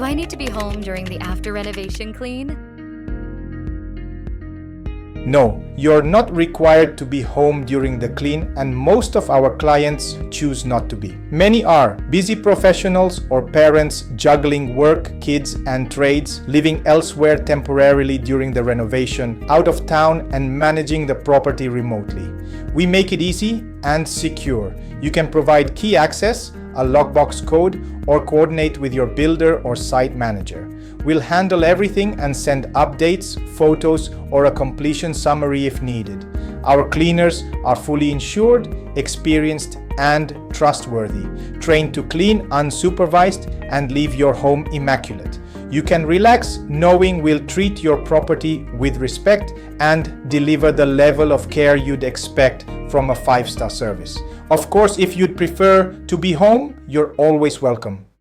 Do I need to be home during the after renovation clean? No, you're not required to be home during the clean, and most of our clients choose not to be. Many are busy professionals or parents juggling work, kids, and trades, living elsewhere temporarily during the renovation, out of town, and managing the property remotely. We make it easy and secure. You can provide key access, a lockbox code, or coordinate with your builder or site manager. We'll handle everything and send updates, photos, or a completion summary if needed. Our cleaners are fully insured, experienced, and trustworthy, trained to clean unsupervised and leave your home immaculate. You can relax knowing we'll treat your property with respect and deliver the level of care you'd expect from a 5-star service. Of course, if you'd prefer to be home, you're always welcome.